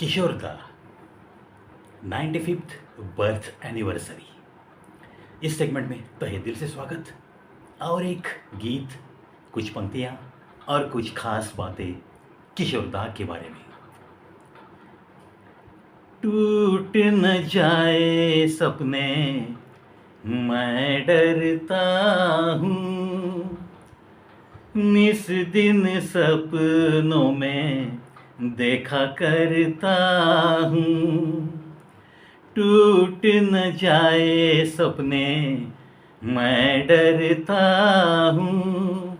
किशोर दा 95th birth anniversary. इस segment में तहे दिल से स्वागत और एक गीत, कुछ पंक्तियाँ और कुछ खास बातें किशोर दा के बारे में। टूट न जाए सपने मैं डरता हूँ, निस दिन सपनों में देखा करता हूँ। टूट न जाए सपने मैं डरता हूँ,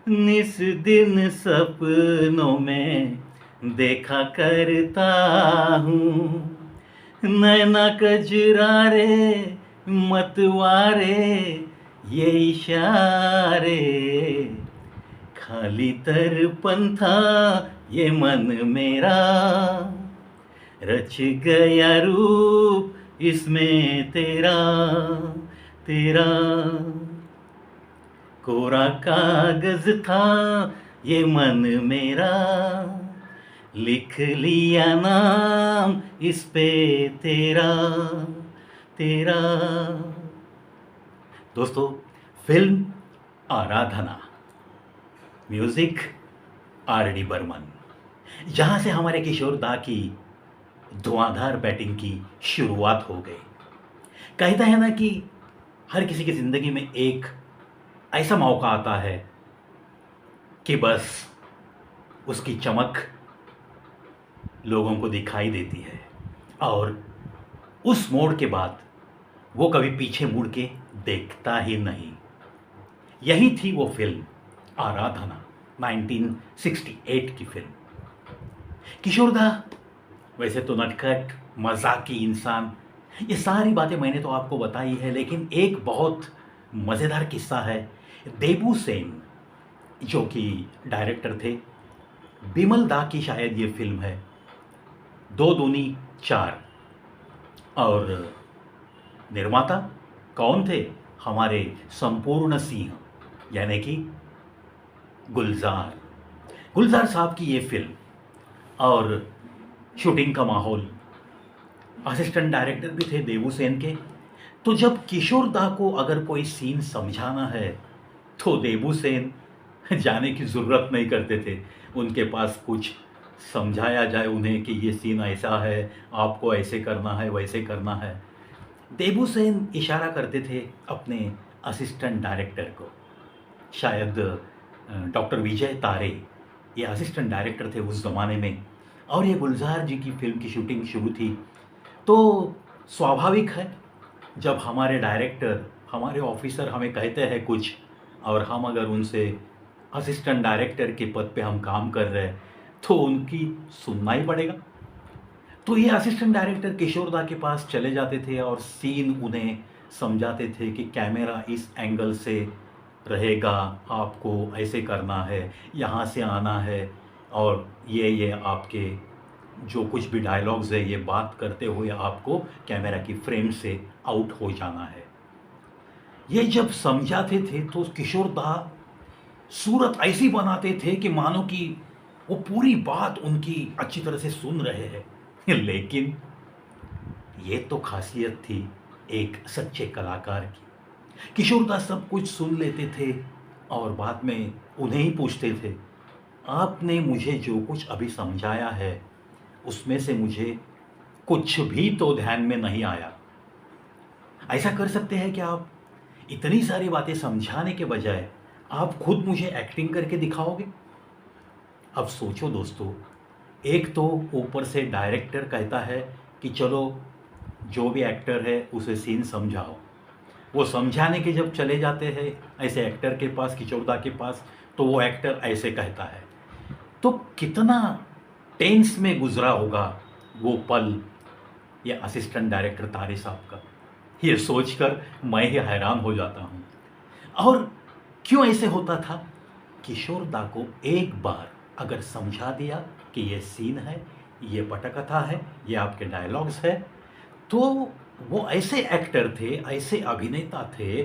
निस दिन सपनों में देखा करता हूँ। नैना कजरारे मतवारे ये इशारे, खाली तरपन था ये मन मेरा, रच गया रूप इसमें तेरा तेरा। कोरा कागज था ये मन मेरा, लिख लिया नाम इस पे तेरा तेरा। दोस्तों, फिल्म आराधना, म्यूजिक आर.डी. बर्मन, जहाँ से हमारे किशोर दा की धुआंधार बैटिंग की शुरुआत हो गई। कहता है ना कि हर किसी की ज़िंदगी में एक ऐसा मौका आता है कि बस उसकी चमक लोगों को दिखाई देती है और उस मोड़ के बाद वो कभी पीछे मुड़ के देखता ही नहीं। यही थी वो फिल्म आराधना, 1968 की फिल्म। किशोर दा वैसे तो नटखट, मजाकी इंसान, ये सारी बातें मैंने तो आपको बताई है, लेकिन एक बहुत मज़ेदार किस्सा है। देबू सेन जो कि डायरेक्टर थे, बिमल दा की शायद ये फिल्म है, 2 दूनी 4, और निर्माता कौन थे? हमारे संपूर्ण सिंह, यानी कि गुलजार साहब की ये फिल्म। और शूटिंग का माहौल, असिस्टेंट डायरेक्टर भी थे देबू सेन के। तो जब किशोर दा को अगर कोई सीन समझाना है तो देबू सेन जाने की ज़रूरत नहीं करते थे। उनके पास कुछ समझाया जाए उन्हें कि ये सीन ऐसा है, आपको ऐसे करना है, वैसे करना है, देबू सेन इशारा करते थे अपने असिस्टेंट डायरेक्टर को। शायद डॉक्टर विजय तारे ये असिस्टेंट डायरेक्टर थे उस ज़माने में, और ये गुलजार जी की फिल्म की शूटिंग शुरू थी। तो स्वाभाविक है, जब हमारे डायरेक्टर, हमारे ऑफिसर हमें कहते हैं कुछ और हम अगर उनसे असिस्टेंट डायरेक्टर के पद पे हम काम कर रहे हैं तो उनकी सुनना ही पड़ेगा। तो ये असिस्टेंट डायरेक्टर किशोर दा के पास चले जाते थे और सीन उन्हें समझाते थे कि कैमरा इस एंगल से रहेगा, आपको ऐसे करना है, यहाँ से आना है, और ये आपके जो कुछ भी डायलॉग्स है ये बात करते हुए आपको कैमरा की फ्रेम से आउट हो जाना है। ये जब समझाते थे तो किशोर दा सूरत ऐसी बनाते थे कि मानो कि वो पूरी बात उनकी अच्छी तरह से सुन रहे हैं। लेकिन ये तो खासियत थी एक सच्चे कलाकार की। किशोर दा सब कुछ सुन लेते थे और बाद में उन्हें ही पूछते थे, आपने मुझे जो कुछ अभी समझाया है उसमें से मुझे कुछ भी तो ध्यान में नहीं आया। ऐसा कर सकते हैं कि आप इतनी सारी बातें समझाने के बजाय आप खुद मुझे एक्टिंग करके दिखाओगे? अब सोचो दोस्तों, एक तो ऊपर से डायरेक्टर कहता है कि चलो जो भी एक्टर है उसे सीन समझाओ, वो समझाने के जब चले जाते हैं ऐसे एक्टर के पास, किशोर दा के पास, तो वो एक्टर ऐसे कहता है। तो कितना टेंस में गुजरा होगा वो पल ये असिस्टेंट डायरेक्टर तारे साहब का, ये सोचकर मैं ही हैरान हो जाता हूँ। और क्यों ऐसे होता था? किशोर दा को एक बार अगर समझा दिया कि ये सीन है, ये पटकथा है, ये आपके डायलॉग्स है, तो वो ऐसे एक्टर थे, ऐसे अभिनेता थे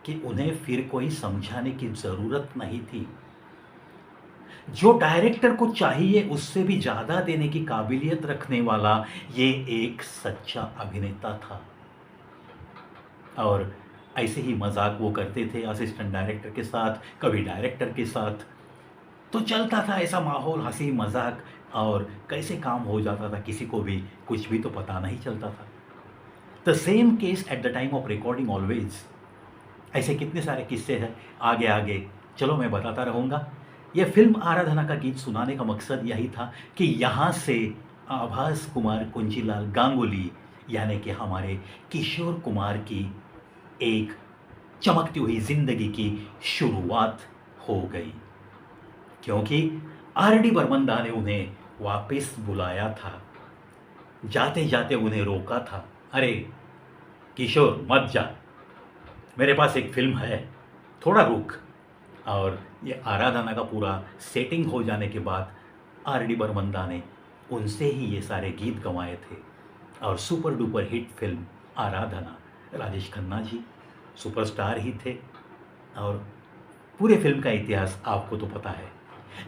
कि उन्हें फिर कोई समझाने की ज़रूरत नहीं थी। जो डायरेक्टर को चाहिए उससे भी ज़्यादा देने की काबिलियत रखने वाला ये एक सच्चा अभिनेता था। और ऐसे ही मज़ाक वो करते थे असिस्टेंट डायरेक्टर के साथ, कभी डायरेक्टर के साथ। तो चलता था ऐसा माहौल, हँसी मज़ाक, और कैसे काम हो जाता था किसी को भी कुछ भी तो पता नहीं चलता था। The same case at the time of recording always. ऐसे कितने सारे किस्से हैं, आगे आगे चलो मैं बताता रहूँगा। ये फिल्म आराधना का गीत सुनाने का मकसद यही था कि यहाँ से आभास कुमार कुंजीलाल गांगुली यानी कि हमारे किशोर कुमार की एक चमकती हुई ज़िंदगी की शुरुआत हो गई, क्योंकि आर डी बर्मन दा ने उन्हें वापस बुलाया था। जाते जाते उन्हें रोका था, अरे किशोर मत जा, मेरे पास एक फिल्म है, थोड़ा रुक। और ये आराधना का पूरा सेटिंग हो जाने के बाद आर डी बर्मन दा ने उनसे ही ये सारे गीत गंवाए थे, और सुपर डुपर हिट फिल्म आराधना। राजेश खन्ना जी सुपरस्टार ही थे, और पूरे फिल्म का इतिहास आपको तो पता है।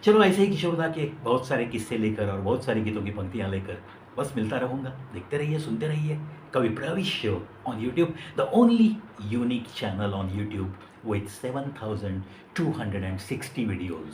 चलो ऐसे ही किशोरदा के बहुत सारे किस्से लेकर और बहुत सारी गीतों की पंक्तियाँ लेकर बस मिलता रहूँगा। देखते रहिए, सुनते रहिए कवि प्रवेश show on YouTube, the only unique channel on YouTube with 7,260 videos.